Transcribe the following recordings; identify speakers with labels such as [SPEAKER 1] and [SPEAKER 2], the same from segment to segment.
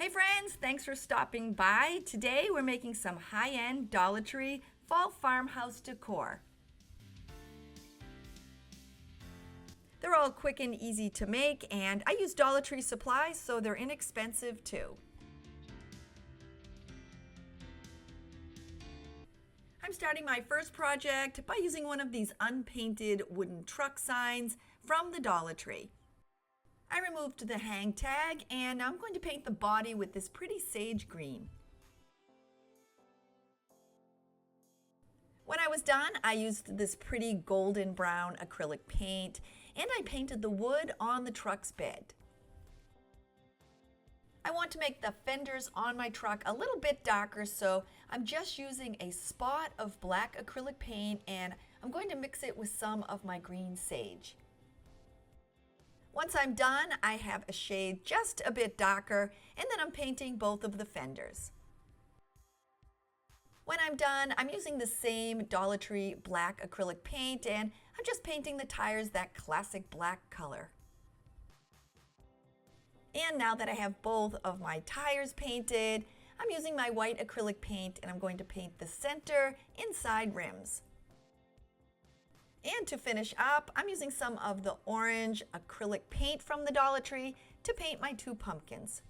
[SPEAKER 1] Hey friends, thanks for stopping by. Today we're making some high-end Dollar Tree fall farmhouse decor. They're all quick and easy to make, and I use Dollar Tree supplies so they're inexpensive too. I'm starting my first project by using one of these unpainted wooden truck signs from the Dollar Tree. I removed the hang tag and now I'm going to paint the body with this pretty sage green. When I was done, I used this pretty golden brown acrylic paint and I painted the wood on the truck's bed. I want to make the fenders on my truck a little bit darker, so I'm just using a spot of black acrylic paint and I'm going to mix it with some of my green sage. Once I'm done, I have a shade just a bit darker, and then I'm painting both of the fenders. When I'm done, I'm using the same Dollar Tree black acrylic paint, and I'm just painting the tires that classic black color. And now that I have both of my tires painted, I'm using my white acrylic paint, and I'm going to paint the center inside rims. And to finish up, I'm using some of the orange acrylic paint from the Dollar Tree to paint my two pumpkins.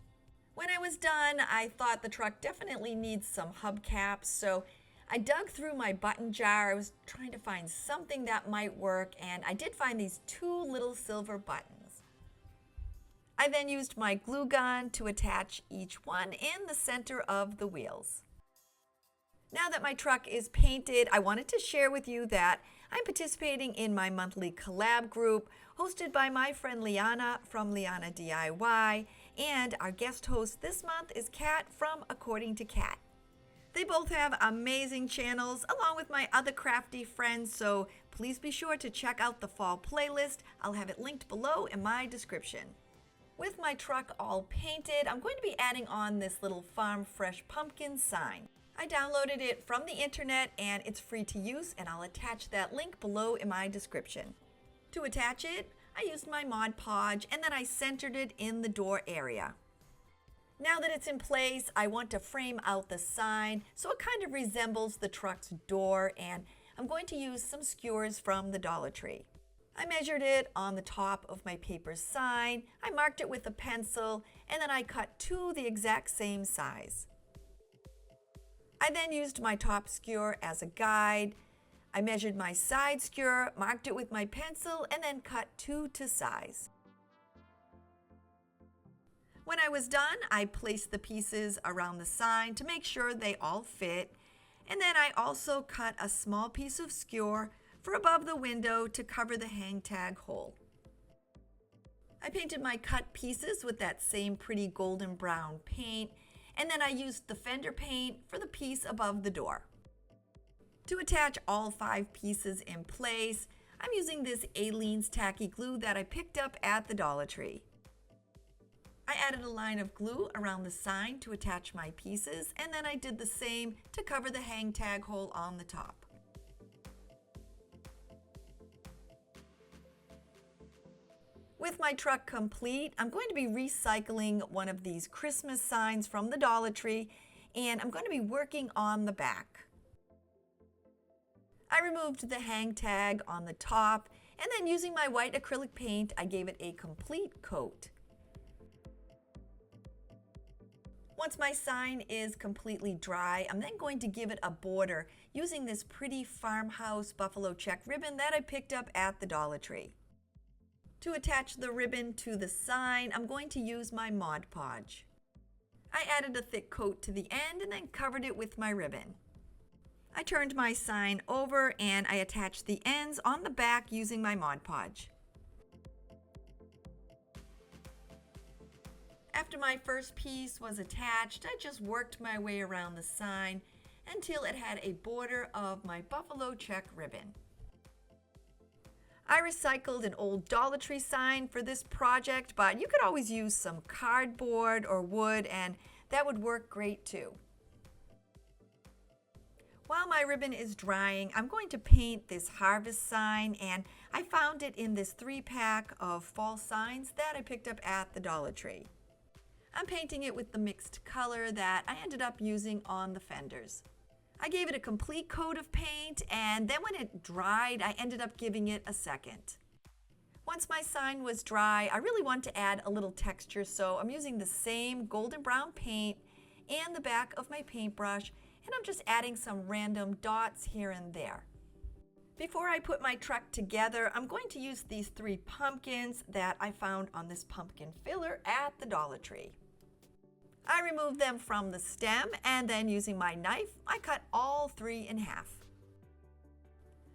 [SPEAKER 1] When I was done, I thought the truck definitely needs some hubcaps, so I dug through my button jar. I was trying to find something that might work, and I did find these two little silver buttons. I then used my glue gun to attach each one in the center of the wheels. Now that my truck is painted, I wanted to share with you that I'm participating in my monthly collab group hosted by my friend Liana from Liana DIY, and our guest host this month is Kat from According to Kat. They both have amazing channels along with my other crafty friends, so please be sure to check out the fall playlist. I'll have it linked below in my description. With my truck all painted, I'm going to be adding on this little Farm Fresh pumpkin sign. I downloaded it from the internet and it's free to use, and I'll attach that link below in my description. To attach it, I used my Mod Podge and then I centered it in the door area. Now that it's in place, I want to frame out the sign so it kind of resembles the truck's door, and I'm going to use some skewers from the Dollar Tree. I measured it on the top of my paper sign, I marked it with a pencil, and then I cut two the exact same size. I then used my top skewer as a guide. I measured my side skewer, marked it with my pencil, and then cut two to size. When I was done, I placed the pieces around the sign to make sure they all fit, and then I also cut a small piece of skewer for above the window to cover the hang tag hole. I painted my cut pieces with that same pretty golden brown paint, and then I used the fender paint for the piece above the door. To attach all 5 pieces in place, I'm using this Aleene's tacky glue that I picked up at the Dollar Tree. I added a line of glue around the sign to attach my pieces, and then I did the same to cover the hang tag hole on the top. With my truck complete, I'm going to be recycling one of these Christmas signs from the Dollar Tree, and I'm going to be working on the back. I removed the hang tag on the top, and then using my white acrylic paint, I gave it a complete coat. Once my sign is completely dry, I'm then going to give it a border using this pretty farmhouse buffalo check ribbon that I picked up at the Dollar Tree. To attach the ribbon to the sign, I'm going to use my Mod Podge. I added a thick coat to the end and then covered it with my ribbon. I turned my sign over and I attached the ends on the back using my Mod Podge. After my first piece was attached, I just worked my way around the sign until it had a border of my buffalo check ribbon. I recycled an old Dollar Tree sign for this project, but you could always use some cardboard or wood, and that would work great too. While my ribbon is drying, I'm going to paint this harvest sign, and I found it in this 3-pack of fall signs that I picked up at the Dollar Tree. I'm painting it with the mixed color that I ended up using on the fenders. I gave it a complete coat of paint, and then when it dried, I ended up giving it a second. Once my sign was dry, I really want to add a little texture, so I'm using the same golden brown paint and the back of my paintbrush, and I'm just adding some random dots here and there. Before I put my truck together, I'm going to use these 3 pumpkins that I found on this pumpkin filler at the Dollar Tree. I removed them from the stem, and then using my knife, I cut all 3 in half.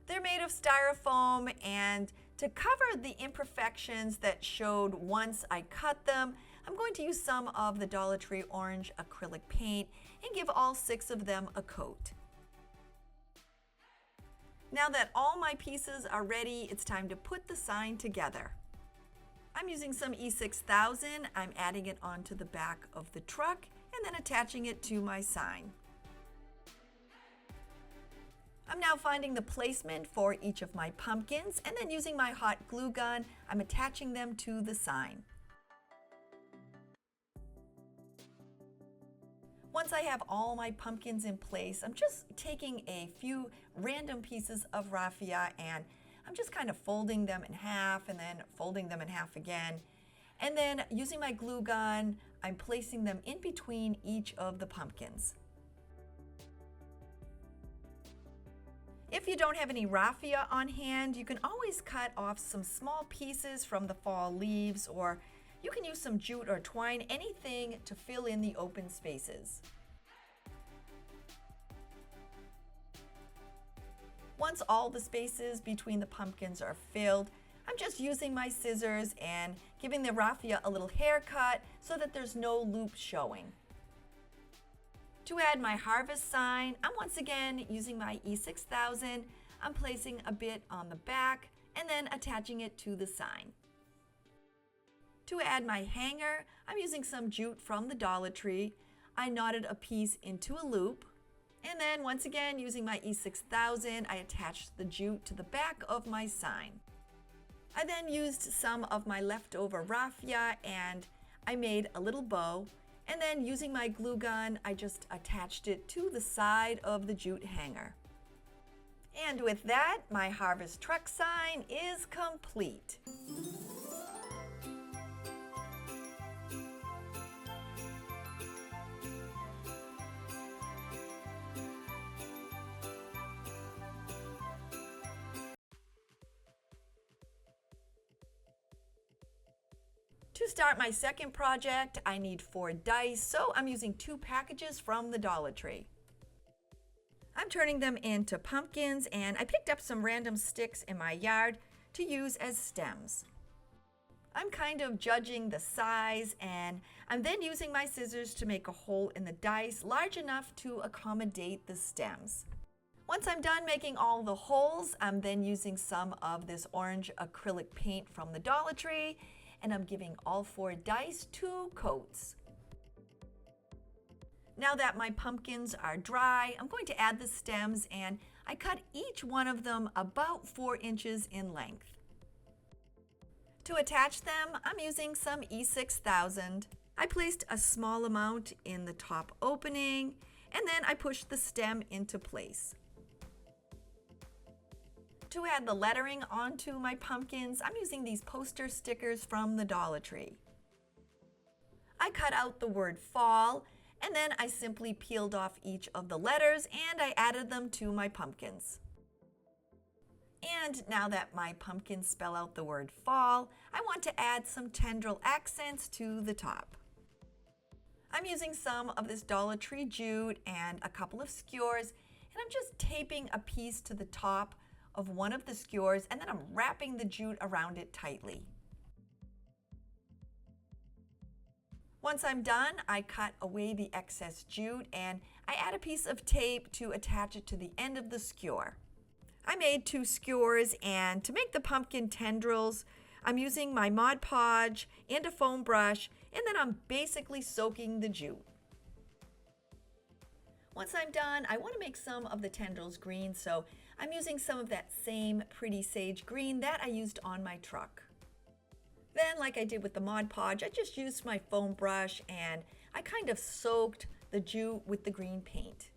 [SPEAKER 1] They're made of styrofoam, and to cover the imperfections that showed once I cut them, I'm going to use some of the Dollar Tree orange acrylic paint and give all 6 of them a coat. Now that all my pieces are ready, it's time to put the sign together. I'm using some E6000, I'm adding it onto the back of the truck and then attaching it to my sign. I'm now finding the placement for each of my pumpkins, and then using my hot glue gun, I'm attaching them to the sign. Once I have all my pumpkins in place, I'm just taking a few random pieces of raffia and I'm just kind of folding them in half and then folding them in half again. And then using my glue gun, I'm placing them in between each of the pumpkins. If you don't have any raffia on hand, you can always cut off some small pieces from the fall leaves, or you can use some jute or twine, anything to fill in the open spaces. Once all the spaces between the pumpkins are filled, I'm just using my scissors and giving the raffia a little haircut so that there's no loops showing. To add my harvest sign, I'm once again using my E6000. I'm placing a bit on the back and then attaching it to the sign. To add my hanger, I'm using some jute from the Dollar Tree. I knotted a piece into a loop, and then once again using my E6000, I attached the jute to the back of my sign. I then used some of my leftover raffia and I made a little bow, and then using my glue gun, I just attached it to the side of the jute hanger. And with that, my harvest truck sign is complete. To start my second project, I need 4 dice, so I'm using 2 packages from the Dollar Tree. I'm turning them into pumpkins, and I picked up some random sticks in my yard to use as stems. I'm kind of judging the size, and I'm then using my scissors to make a hole in the dice large enough to accommodate the stems. Once I'm done making all the holes, I'm then using some of this orange acrylic paint from the Dollar Tree, and I'm giving all 4 dice 2 coats. Now that my pumpkins are dry, I'm going to add the stems, and I cut each one of them about 4 inches in length. To attach them, I'm using some E6000. I placed a small amount in the top opening, and then I pushed the stem into place. To add the lettering onto my pumpkins, I'm using these poster stickers from the Dollar Tree. I cut out the word fall, and then I simply peeled off each of the letters and I added them to my pumpkins. And now that my pumpkins spell out the word fall, I want to add some tendril accents to the top. I'm using some of this Dollar Tree jute and a couple of skewers, and I'm just taping a piece to the top of one of the skewers, and then I'm wrapping the jute around it tightly. Once I'm done, I cut away the excess jute and I add a piece of tape to attach it to the end of the skewer. I made 2 skewers, and to make the pumpkin tendrils, I'm using my Mod Podge and a foam brush, and then I'm basically soaking the jute. Once I'm done, I want to make some of the tendrils green, so I'm using some of that same pretty sage green that I used on my truck. Then, like I did with the Mod Podge, I just used my foam brush and I kind of soaked the jute with the green paint.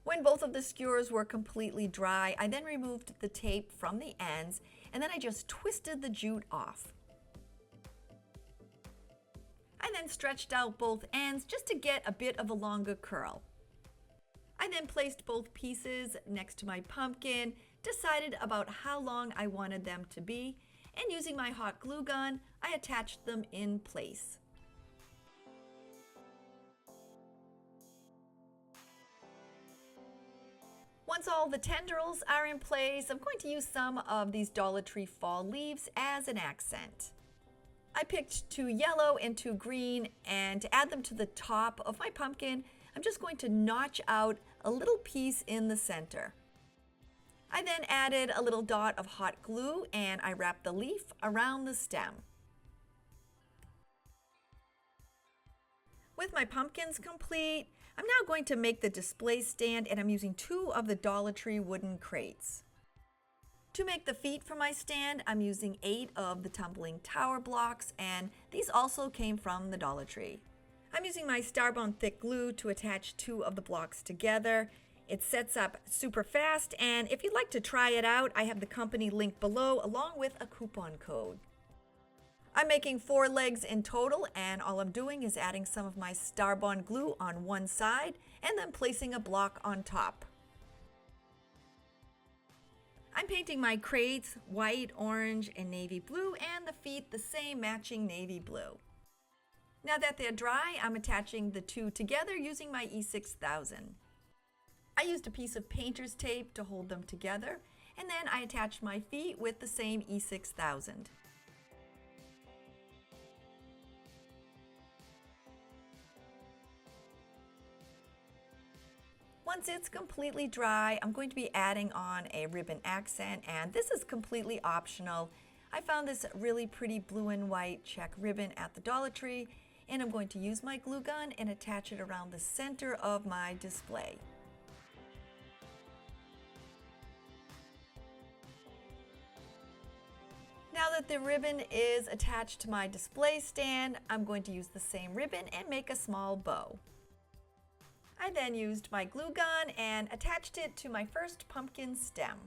[SPEAKER 1] When both of the skewers were completely dry, I then removed the tape from the ends and then I just twisted the jute off. I then stretched out both ends just to get a bit of a longer curl. I then placed both pieces next to my pumpkin, decided about how long I wanted them to be, and using my hot glue gun, I attached them in place. Once all the tendrils are in place, I'm going to use some of these Dollar Tree fall leaves as an accent. I picked 2 yellow and 2 green, and to add them to the top of my pumpkin, I'm just going to notch out a little piece in the center. I then added a little dot of hot glue and I wrapped the leaf around the stem. With my pumpkins complete, I'm now going to make the display stand, and I'm using 2 of the Dollar Tree wooden crates. To make the feet for my stand, I'm using 8 of the tumbling tower blocks, and these also came from the Dollar Tree. I'm using my STARBOND thick glue to attach 2 of the blocks together. It sets up super fast, and if you'd like to try it out, I have the company link below along with a coupon code. I'm making 4 legs in total, and all I'm doing is adding some of my STARBOND glue on one side and then placing a block on top. I'm painting my crates white, orange, and navy blue, and the feet the same matching navy blue. Now that they're dry, I'm attaching the 2 together using my E6000. I used a piece of painter's tape to hold them together, and then I attached my feet with the same E6000. Once it's completely dry, I'm going to be adding on a ribbon accent, and this is completely optional. I found this really pretty blue and white check ribbon at the Dollar Tree, and I'm going to use my glue gun and attach it around the center of my display. Now that the ribbon is attached to my display stand, I'm going to use the same ribbon and make a small bow. I then used my glue gun and attached it to my first pumpkin stem.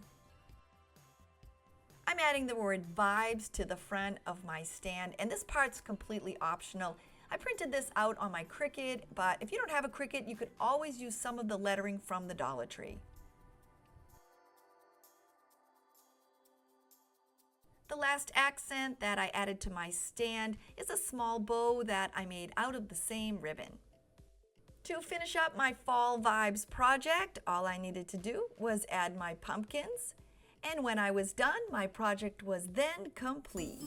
[SPEAKER 1] I'm adding the word vibes to the front of my stand, and this part's completely optional. I printed this out on my Cricut, but if you don't have a Cricut, you could always use some of the lettering from the Dollar Tree. The last accent that I added to my stand is a small bow that I made out of the same ribbon. To finish up my Fall Vibes project, all I needed to do was add my pumpkins, and when I was done, my project was then complete.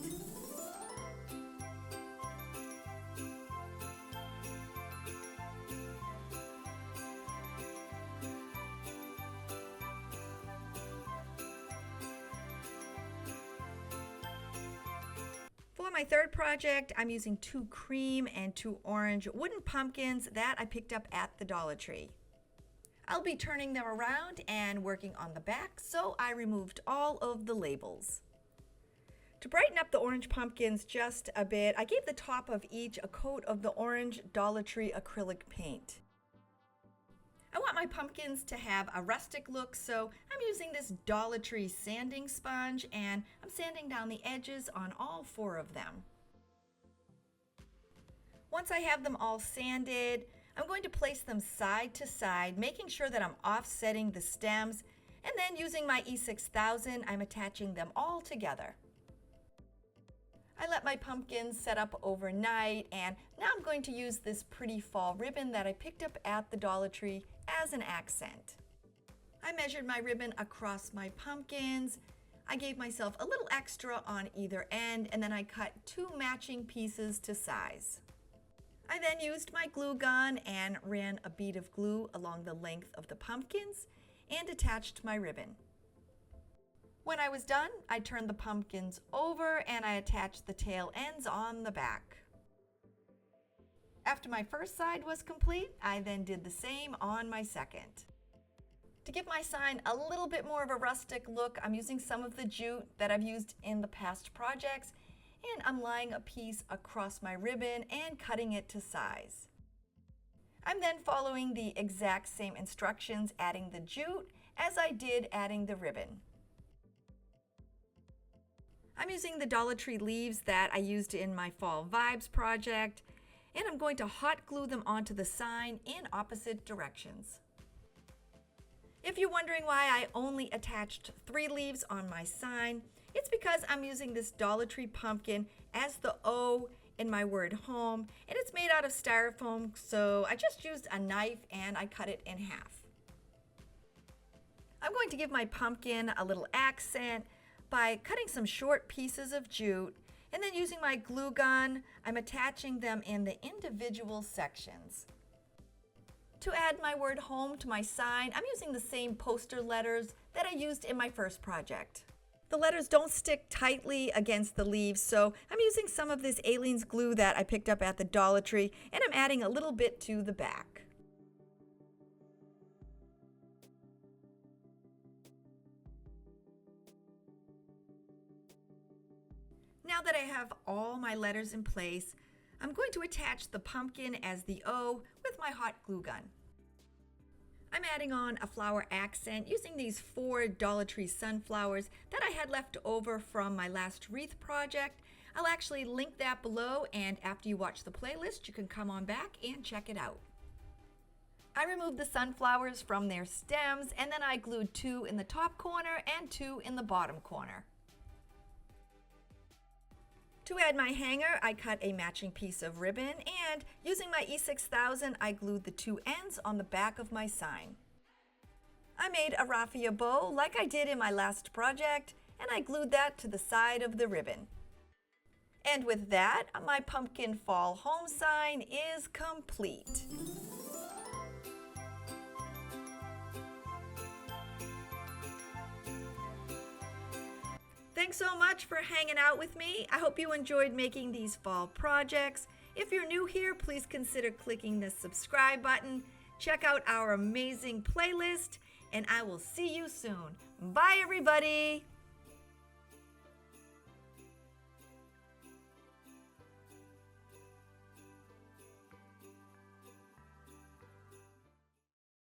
[SPEAKER 1] For my third project, I'm using 2 cream and 2 orange wooden pumpkins that I picked up at the Dollar Tree. I'll be turning them around and working on the back, so I removed all of the labels. To brighten up the orange pumpkins just a bit, I gave the top of each a coat of the orange Dollar Tree acrylic paint. I want my pumpkins to have a rustic look, so I'm using this Dollar Tree sanding sponge, and I'm sanding down the edges on all 4 of them. Once I have them all sanded, I'm going to place them side to side, making sure that I'm offsetting the stems, and then using my E6000, I'm attaching them all together. I let my pumpkins set up overnight, and now I'm going to use this pretty fall ribbon that I picked up at the Dollar Tree as an accent. I measured my ribbon across my pumpkins. I gave myself a little extra on either end, and then I cut 2 matching pieces to size. I then used my glue gun and ran a bead of glue along the length of the pumpkins and attached my ribbon. When I was done, I turned the pumpkins over and I attached the tail ends on the back. After my first side was complete, I then did the same on my second. To give my sign a little bit more of a rustic look, I'm using some of the jute that I've used in the past projects, and I'm laying a piece across my ribbon and cutting it to size. I'm then following the exact same instructions, adding the jute as I did adding the ribbon. I'm using the Dollar Tree leaves that I used in my Fall Vibes project, and I'm going to hot glue them onto the sign in opposite directions. If you're wondering why I only attached 3 leaves on my sign, it's because I'm using this Dollar Tree pumpkin as the O in my word home, and it's made out of styrofoam, so I just used a knife and I cut it in half. I'm going to give my pumpkin a little accent by cutting some short pieces of jute, and then using my glue gun, I'm attaching them in the individual sections. To add my word home to my sign, I'm using the same poster letters that I used in my first project. The letters don't stick tightly against the leaves, so I'm using some of this Aleene's glue that I picked up at the Dollar Tree, and I'm adding a little bit to the back. Now that I have all my letters in place, I'm going to attach the pumpkin as the O with my hot glue gun. I'm adding on a flower accent using these 4 Dollar Tree sunflowers that I had left over from my last wreath project. I'll actually link that below, and after you watch the playlist, you can come on back and check it out. I removed the sunflowers from their stems, and then I glued 2 in the top corner and 2 in the bottom corner. To add my hanger, I cut a matching piece of ribbon, and using my E6000, I glued the 2 ends on the back of my sign. I made a raffia bow like I did in my last project, and I glued that to the side of the ribbon. And with that, my pumpkin fall home sign is complete. Thanks so much for hanging out with me. I hope you enjoyed making these fall projects. If you're new here, please consider clicking the subscribe button. Check out our amazing playlist, and I will see you soon. Bye, everybody.